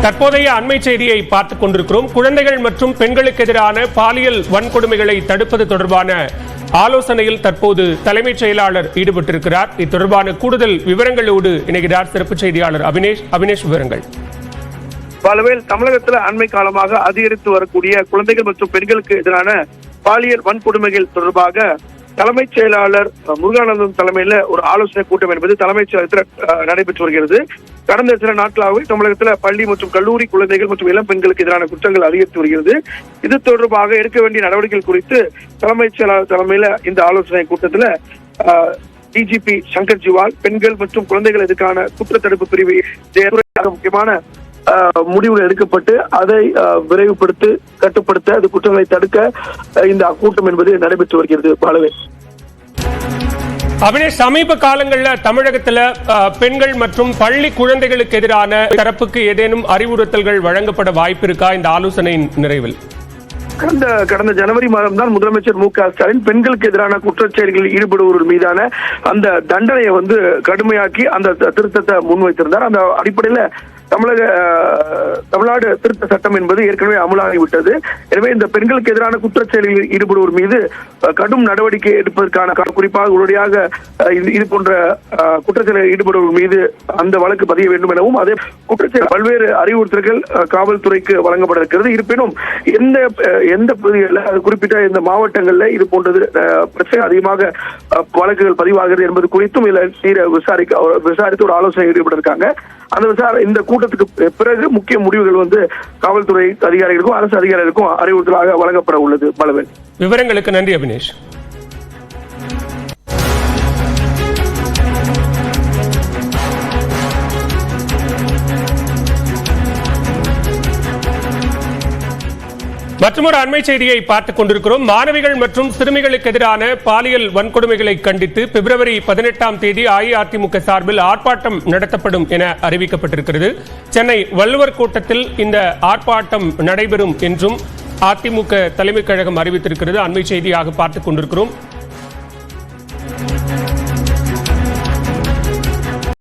தற்போதைய அண்மை செய்தியை பார்த்துக் கொண்டிருக்கிறோம். குழந்தைகள் மற்றும் பெண்களுக்கு எதிரான பாலியல் வன்கொடுமைகளை தடுப்பது தொடர்பான ஆலோசனையில் தற்போது தலைமைச் செயலாளர் ஈடுபட்டிருக்கிறார். இது தொடர்பான கூடுதல் விவரங்களோடு இணைகிறார் சிறப்பு செய்தியாளர் அபினேஷ். விவரங்கள். பலவேல் தமிழகத்தில் அண்மை காலமாக அதிகரித்து வரக்கூடிய குழந்தைகள் மற்றும் பெண்களுக்கு எதிரான பாலியல் வன்கொடுமைகள் தொடர்பாக தலைமைச் செயலாளர் முருகானந்தம் தலைமையில ஒரு ஆலோசனை கூட்டம் என்பது தலைமைச் செயலகத்தில் நடைபெற்று வருகிறது. கடந்த சில நாட்களாகவே தமிழகத்தில் பள்ளி மற்றும் கல்லூரி குழந்தைகள் மற்றும் இளம் பெண்களுக்கு எதிரான குற்றங்கள் அதிகரித்து வருகிறது. இது தொடர்பாக எடுக்க வேண்டிய நடவடிக்கைகள் குறித்து தலைமைச் செயலாளர் தலைமையில இந்த ஆலோசனை கூட்டத்தில் டிஜிபி சங்கர் ஜிவால், பெண்கள் மற்றும் குழந்தைகள் எதிரான குற்றத்தடுப்பு பிரிவு முக்கியமான முடிவுகள் எடுக்கப்பட்டு அதை விரைவுபடுத்தி கட்டுப்படுத்த அது குற்றங்களை தடுக்க இந்த கூட்டம் என்பது நடைபெற்று வருகிறது. பாலவே அபினேஷ், சமீப காலங்களில் தமிழகத்தில் பெண்கள் மற்றும் பள்ளி குழந்தைகளுக்கு எதிரான தரப்புக்கு ஏதேனும் அறிவுறுத்தல்கள் வழங்கப்பட வாய்ப்பு இருக்கா இந்த ஆலோசனையின் நிறைவில்? கடந்த ஜனவரி மாதம் தான் முதலமைச்சர் மு.க.ஸ்டாலின் பெண்களுக்கு எதிரான குற்றச்செயல்களில் ஈடுபடுவோர் மீதான அந்த தண்டனையை கடுமையாக்கி அந்த திருத்தத்தை முன்வைத்திருந்தார். அந்த அடிப்படையில் தமிழ்நாடு திருத்த சட்டம் என்பது ஏற்கனவே அமலாகிவிட்டது. எனவே இந்த பெண்களுக்கு எதிரான குற்றச்செயல்களில் ஈடுபடுவோர் மீது கடும் நடவடிக்கை எடுப்பதற்கான குறிப்பாக உடனடியாக இது போன்ற குற்றச்செயலில் ஈடுபடுவோர் மீது அந்த வழக்கு பதிய வேண்டும் எனவும் அதே குற்றச்செயல் பல்வேறு அறிவுறுத்தல்கள் காவல்துறைக்கு வழங்கப்பட இருக்கிறது. இருப்பினும் எந்த பகுதிகளில் அது குறிப்பிட்ட இந்த மாவட்டங்களில் இது போன்றது பிரச்சனை அதிகமாக வழக்குகள் பதிவாகிறது என்பது குறித்தும் விசாரித்து ஒரு ஆலோசனை ஈடுபட இருக்காங்க. இந்த கூட்டத்துக்கு பிறகு முக்கிய முடிவுகள் காவல்துறை அதிகாரிகளுக்கும் அரசு அதிகாரிகளுக்கும் அறிவுறுத்தலாக வழங்கப்பட உள்ளது. பலவேல், விவரங்களுக்கு நன்றி அபினேஷ். மற்றொரு அண்மை செய்தியை பார்த்துக் கொண்டிருக்கிறோம். மாணவிகள் மற்றும் சிறுமிகளுக்கு எதிரான பாலியல் வன்கொடுமைகளை கண்டித்து பிப்ரவரி 18ஆம் தேதி அஇஅதிமுக சார்பில் ஆர்ப்பாட்டம் நடத்தப்படும் என அறிவிக்கப்பட்டிருக்கிறது. சென்னை வள்ளுவர் கோட்டத்தில் இந்த ஆர்ப்பாட்டம் நடைபெறும் என்றும் அதிமுக தலைமைக் கழகம் அறிவித்திருக்கிறது. அண்மை செய்தியாக பார்த்துக் கொண்டிருக்கிறோம்.